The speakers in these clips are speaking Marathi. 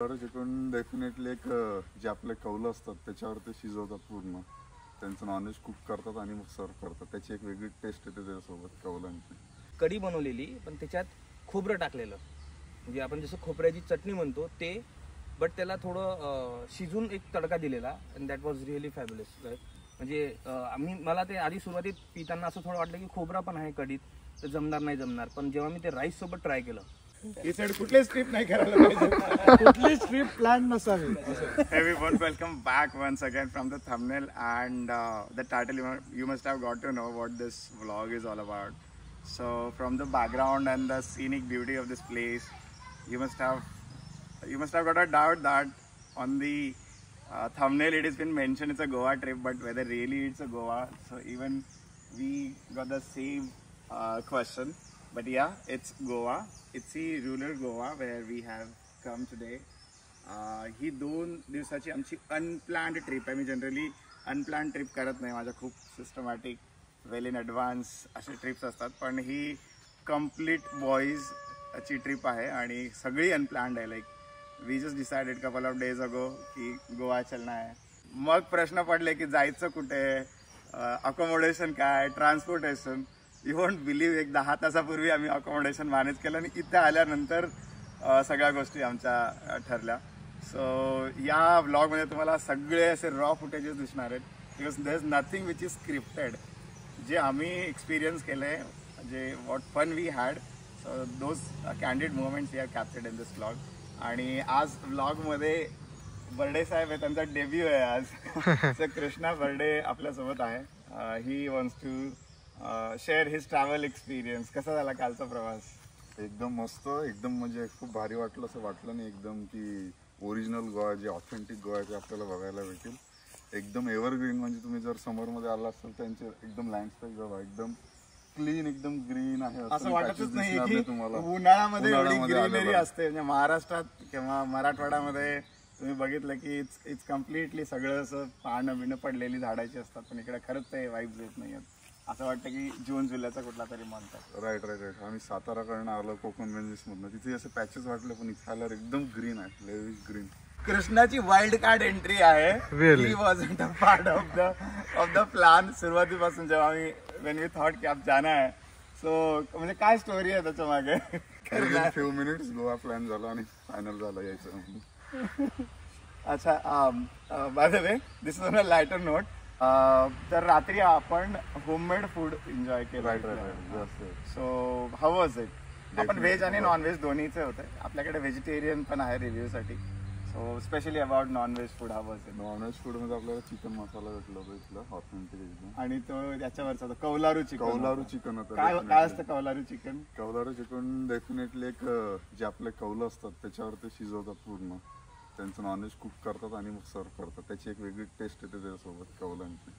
चिकन डेफिनेटली एक जे आपले कौलं असतात त्याच्यावर ते शिजवतात पूर्ण. त्यांचं नॉनव्हेज कुक करतात आणि मग सर्व करतात. त्याची एक वेगळी टेस्ट येते त्याच्यासोबत कौलांची. कढी बनवलेली पण त्याच्यात खोबरं टाकलेलं, म्हणजे आपण जसं खोबऱ्याची चटणी म्हणतो ते, बट त्याला थोडं शिजून एक तडका दिलेला. And that was really fabulous. म्हणजे मला ते आधी सुरुवातीत पिताना असं थोडं वाटलं की खोबरा पण आहे कढीत तर जमणार, पण जेव्हा मी ते राईस सोबत ट्राय केलं, कुठली स्ट्रिप नाही करायला पाहिजे, कुठली स्ट्रिप प्लॅन नसावी. Everyone, welcome back once again from the thumbnail and the title. You must have got to know what this vlog is all about. So from the background and the scenic beauty of this place, you must have got a doubt that on the thumbnail it has been mentioned it's a Goa trip, but whether really it's a Goa. So even we got the same question. But yeah, it's Goa. It's the rural Goa where we have come today. ही 2 दिवसाची आमची अनप्लॅन्ड ट्रिप आहे. मी जनरली अनप्लॅन्ड ट्रिप करत नाही. माझ्या खूप सिस्टमॅटिक वेल इन ॲडव्हान्स असे ट्रिप्स असतात, पण ही कम्प्लीट बॉईजची ट्रिप आहे आणि सगळी अनप्लॅन्ड आहे. Like we just decided couple of days ago की गोवा चलना आहे. मग प्रश्न पडले की जायचं कुठे, अकोमोडेशन काय, ट्रान्सपोर्टेशन. यू वोंट बिलीव्ह, एक 10 तासापूर्वी आम्ही अकोमोडेशन मॅनेज केलं आणि इथे आल्यानंतर सगळ्या गोष्टी आमच्या ठरल्या. सो या व्लॉगमध्ये तुम्हाला सगळे असे रॉ फुटेजेस दिसणार आहेत, because there is nothing which is scripted. जे आम्ही एक्सपिरियन्स केले, जे what fun we had, so those candid moments we have captured in this vlog. आणि आज व्लॉगमध्ये बर्डे साहेब आहे, त्यांचा डेब्यू आहे आज. सो कृष्णा बर्डे आपल्यासोबत आहे. He wants to share his travel experience. कसा झाला कालचा प्रवास? एकदम मस्त, एकदम म्हणजे खूप भारी वाटलं. असं वाटलं नाही एकदम की ओरिजिनल गोवा, जे ऑथेंटिक गोवा ते आपल्याला बघायला भेटेल. एकदम एव्हरग्रीन, म्हणजे तुम्ही जर समरमध्ये आला असाल त्यांचे एकदम लँडस्केप गोवा एकदम क्लीन, एकदम ग्रीन आहे. असं वाटतच नाही की तुम्हाला उन्हाळ्यामध्ये एवढी ग्रीनरी असते. म्हणजे महाराष्ट्रात किंवा मराठवाड्यामध्ये तुम्ही बघितलं की इट्स कम्प्लिटली सगळं असं पानं बिणं पडलेली झाडाची असतात, पण इकडे खरंच ते वाईब्स येत नाही. असं वाटतं की जून जुलैचा कुठला तरी म्हणतात. राईट. आम्ही साताराकडनं आलो, कोकण रेंजेसमधनं. तिथे असे पॅचेस वाटले, पण इथे आल्यावर एकदम ग्रीन आहे, लेविश ग्रीन. कृष्णाची वाईल्ड कार्ड एंट्री आहे. He wasn't a part of the plan. सुरुवातीपासून जेव्हा आम्ही वेन वी थॉट की आप जाना है, सो म्हणजे काय स्टोरी आहे त्याच्या मागे? फ्यू मिनिट्स गोवा प्लॅन झाला आणि फायनल झालं यायचं. अच्छा, by the way, this is on a lighter note. तर रात्री आपण होममेड फूड एन्जॉय केलं. So how was it? आपण व्हेज आणि नॉनव्हेज दोन्हीचे होते. आपल्याकडे व्हेजिटेरियन पण आहे रिव्ह्यूसाठी. So specially about non veg food, how was it? Non veg food मध्ये आपल्याला चिकन मसाला भेटला होता इथला, ऑथेंटिक एकदम. आणि तो याच्यावरचा कौलारू चिकन होतं. काय असतं कौलारू चिकन? कौलारू चिकन डेफिनेटली एक जे आपले कौलं असतात त्याच्यावर ते शिजवतात पूर्ण. त्यांचं नॉनव्हेज कुक करतात आणि मग सर्व करतात. त्याची एक वेगळी टेस्ट येते त्याच्यासोबत कौलांची.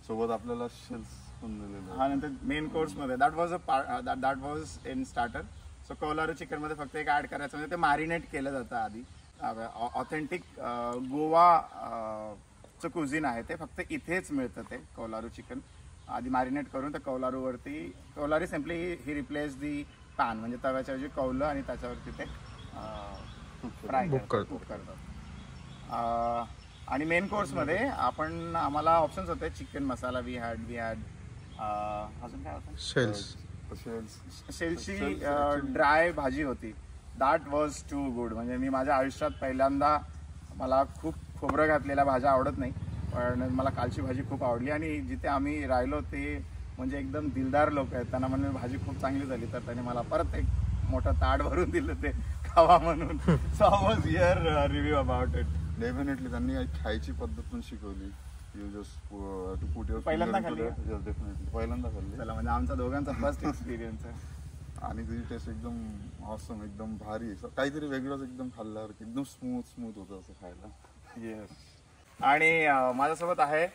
सोबत आपल्याला शेल्स पण दिलेले. हा, नंतर मेन कोर्समध्ये that was in starter. So कौलारू चिकन मध्ये फक्त एक ऍड करायचं, म्हणजे ते मॅरिनेट केलं जातं आधी. ऑथेंटिक गोवाचं कुझिन आहे ते, फक्त इथेच मिळतं ते कौलारू चिकन. आधी मॅरिनेट करून त्या कौलारू सिम्पली ही रिप्लेस दी पॅन, म्हणजे तव्याच्या ऐवजी कौलं आणि त्याच्यावरती ते फ्राय करतात. आणि मेन कोर्समध्ये आम्हाला ऑप्शन्स होते. चिकन मसाला वी हॅड अजून काय होतं? शेलची ड्राय भाजी होती. That was too good. म्हणजे मी माझ्या आयुष्यात पहिल्यांदा, मला खूप खोबरं घातलेल्या भाज्या आवडत नाही, पण मला कालची भाजी खूप आवडली. आणि जिथे आम्ही राहिलो ते म्हणजे एकदम दिलदार लोक आहेत. त्यांना म्हणजे भाजी खूप चांगली झाली, तर त्यांनी मला परत एक मोठं ताट भरून दिलं ते खावा म्हणून. So how was your review about it? Definitely त्यांनी खायची पद्धत पण शिकवली. You just to put your पहिल्यांदा खाल्ली? डेफिनेटली पहिल्यांदा खाल्ली. चला, म्हणजे आमचा दोघांचा फर्स्ट एक्सपिरियन्स आहे. आणि तिची टेस्ट एकदम ऑसम, एकदम भारी. काहीतरी वेगळंच एकदम खाल्ल्यावर एकदम स्मूथ होतं असं खायला. येस. आणि माझ्यासोबत आहे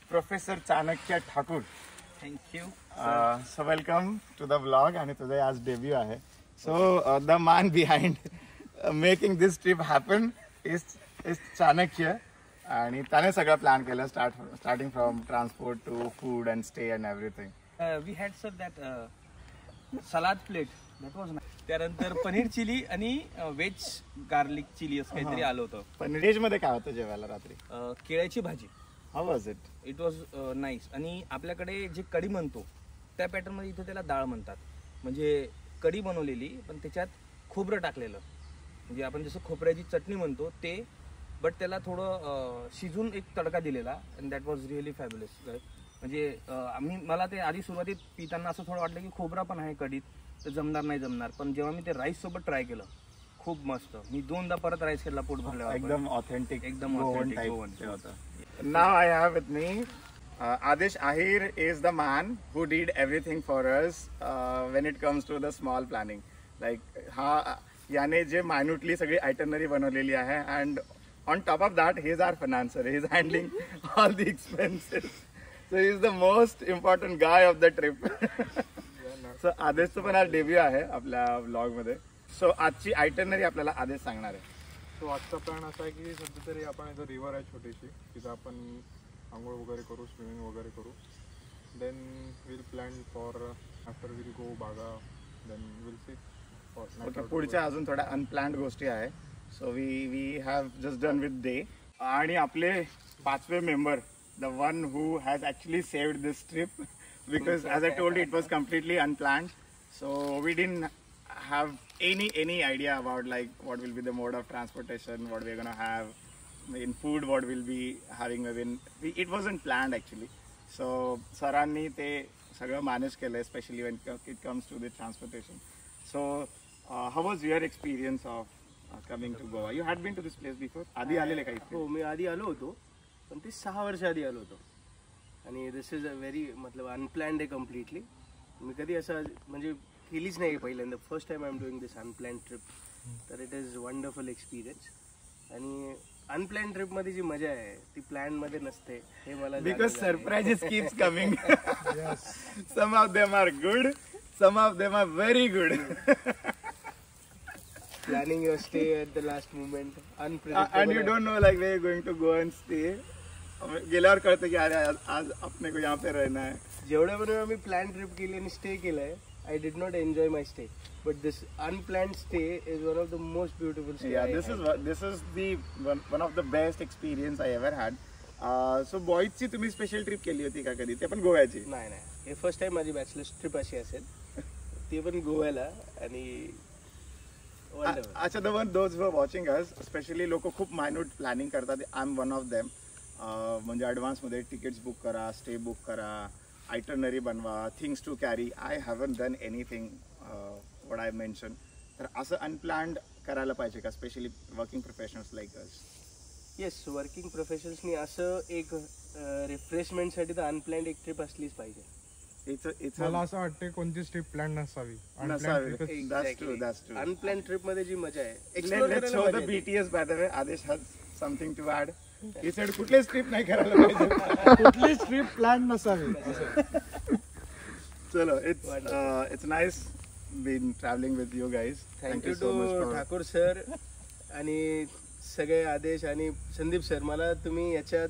professor Chanakya Thakur. Thank you. So welcome to the vlog. आणि तुझं आज डेब्यू आहे. So the man behind making this trip happen is Chanakya. आणि त्याने सगळं प्लॅन केलं, starting from transport to food and stay and everything. We had sir that salad plate त्यानंतर पनीर चिली आणि व्हेज गार्लिक चिली असं काहीतरी आलं होतं. पण व्हेज मध्ये काय होतं जेवायला रात्री? केळ्याची भाजी. How was it? It was nice. आणि आपल्याकडे जे कढी म्हणतो त्या पॅटर्नमध्ये इथे त्याला डाळ म्हणतात. म्हणजे कढी बनवलेली पण त्याच्यात खोबरं टाकलेलं, म्हणजे आपण जसं खोबऱ्याची चटणी म्हणतो ते, बट त्याला थोडं शिजून एक तडका दिलेला. And that was really fabulous. म्हणजे मला ते आधी सुरुवातीत पिताना असं थोडं वाटलं की खोबरा पण आहे कढीत तर जमणार, पण जेव्हा मी ते राईस सोबत ट्राय केलं खूप मस्त. मी 2दा परत राईस केला पोट भरल्यावर. एकदम ऑथेंटिक एकदम गोवन होतं. Now I have with me Adesh Ahir is the man who did everything for us when it comes to the small planning. Like याने जे minutely सगळी itinerary बनवलेली आहे, and on top of that he is our financer. He is handling all the expenses. So he is the most important guy of the trip. So आदेशचं पण आज डेब्यू आहे आपल्या व्लॉग मध्ये. सो आजची आयटनरी आपल्याला आदेश सांगणार आहे. सो आजचा प्लॅन असा आहे की सध्या तरी आपण इथं रिव्हर आहे छोटीशी, तिथं आपण आंघोळ वगैरे करू, स्विमिंग वगैरे करू. Then will plan for after will go Baga, then will see for okay. पुढच्या अजून थोड्या अनप्लॅन्ड गोष्टी आहे. So we have just done with day. आणि आपले 5वे member, the one who has actually saved this trip, because as I told you it was completely unplanned, so we didn't have any idea about like what will be the mode of transportation, what we're gonna have in food, what we'll be having. It wasn't planned actually. So सरांनी ते सगळं मॅनेज केलं, especially when it comes to the transportation. So how was your experience of coming to Goa? You had been to this place before? आधी आलेले का इथे? हो, मी आधी आलो होतो, पण ते 6 वर्ष आधी आलो होतो. आणि दिस इज अ व्हेरी मतलब अनप्लॅन्ड आहे कम्प्लिटली. मी कधी असं म्हणजे केलीच नाही पहिल्यांदा, first time I am doing this unplanned trip. तर इट इज वंडरफुल एक्सपिरियन्स. आणि अनप्लॅन्ड ट्रिपमध्ये जी मजा आहे ती प्लॅनमध्ये नसते, हे मला because surprises keeps coming. Some of them are good, some of them are very good. Planning your stay at the last moment, unpredictable. and you don't know like where you're going to go and stay. गेल्यावर कळतं की अरे आज अपने को यहाँ पे रहना है. जेवढ्या बरोबर आम्ही प्लॅन ट्रिप केली आणि स्टे केलाय, I did not enjoy my stay, but this unplanned stay is one of the most beautiful stay. this is the one of the best experience I ever had. So बॉईजची तुम्ही स्पेशल ट्रिप केली होती का कधी? ते पण गोव्याची? नाही, हे फर्स्ट टाइम माझी बॅचलर्स ट्रिप अशी असेल, ते पण गोव्याला. आणि अच्छा, those who are watching us, specially लोक खूप मायन्यूट प्लॅनिंग करतात. I am one of them. म्हणजे ॲडव्हान्समध्ये तिकीट्स बुक करा, स्टे बुक करा, आयटनरी बनवा, things to carry. I haven't done anything what I mention. तर असं अनप्लॅन्ड करायला पाहिजे का, specially working professionals like us? Yes, working प्रोफेशनल्सनी असं एक रिफ्रेशमेंटसाठी तर अनप्लॅन्ड एक ट्रिप असलीच पाहिजे. मला असं वाटतं कोणतीच ट्रिप प्लॅन नसावी. अनप्लॅन्ड ट्रिप मध्ये जी मजा आहे, Let's show the BTS by the way. Adesh has something to add. He said कुठलीच ट्रिप नाही करायला पाहिजे, कुठलीच ट्रिप प्लॅन नसावी. चलो, it's nice being traveling with you guys. Thank you to Thakur sir आणि सगळे आदेश आणि संदीप सर. मला तुम्ही याच्यात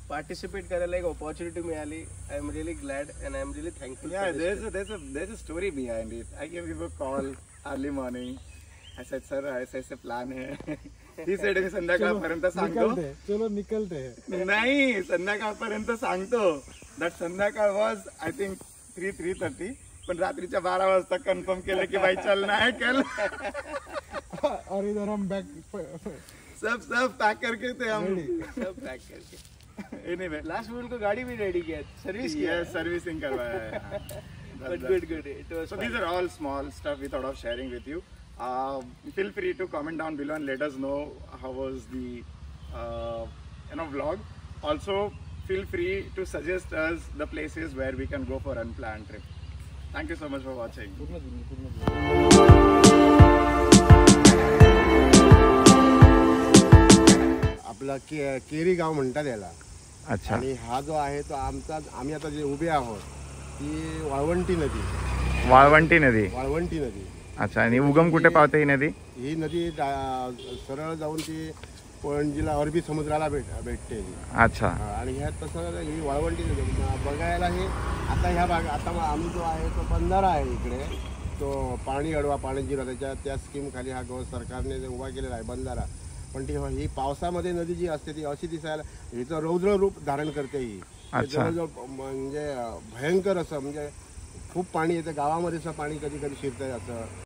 पार्टिसिपेट करायला एक ऑपॉर्च्युनिटी मिळाली. I am really glad and I am really thankful. Yeah, there's a story behind it. I gave you a call early morning. I said, sir, ऐसे प्लान है. He said, मी संध्याकाळपर्यंत सांगतो. चलो निकलते. नाही, संध्याकाळपर्यंत सांगतो. दॅट संध्याकाळ वॉज आय थिंक 3:30. पण रात्रीच्या 12 वाजता कन्फर्म केलं की भाई चलना है कल. और इधर हम बैग सब पैक करके थे हम. सब पैक करके. Anyway, लास्ट मोमेंट को गाड़ी भी रेडी किया, सर्विस किया. yes, servicing करवाया है. But good. It was So fun. these are all small stuff we thought of sharing with you. Feel free to comment down below and let us know how was the vlog. Also feel free to suggest us the places where we can go for unplanned trip. Thank you so much for watching. आपला केरी गाव म्हणतात याला. अच्छा. आणि हा जो आहे तो आम्ही आता जे उभे आहोत ती वाळवंटी नदी. अच्छा. आणि उगम कुठे पावते ही नदी? ही नदी सरळ जाऊन ती पणजीला अरबी समुद्राला भेटते. अच्छा. आणि ह्यात तसं ही वाळवंटी नदी बघायला हे आता ह्या भाग आता आम्ही जो आहे तो बंधारा आहे इकडे. तो पाणी अडवा पाणी जिरा त्या स्कीम खाली हा सरकारने उभा केलेला आहे बंधारा. पण ही पावसामध्ये नदी जी असते ती अशी दिसायला हिचं रौद्र रूप धारण करते. ही जवळजवळ म्हणजे भयंकर असं म्हणजे खूप पाणी येतं गावामध्ये असं पाणी कधी कधी शिरतंय असं.